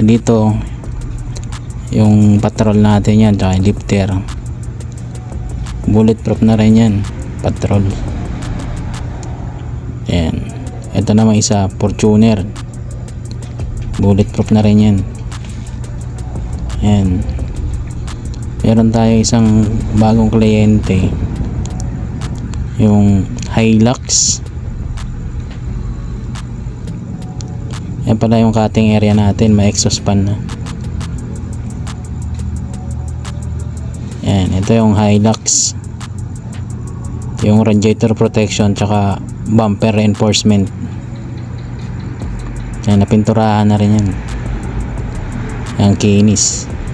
dito yung patrol natin yan, tsaka yung lifter bulletproof na rin yan, patrol. Ayan, ito naman isa Fortuner, bulletproof na rin yan. Ayan, meron tayo isang bagong kliyente, yung Hilux. Yan pala yung cutting area natin, may exhaust fan na. Yan, ito yung Hilux, yung radiator protection tsaka bumper reinforcement. Yan, napinturahan na rin yan, yung kinis.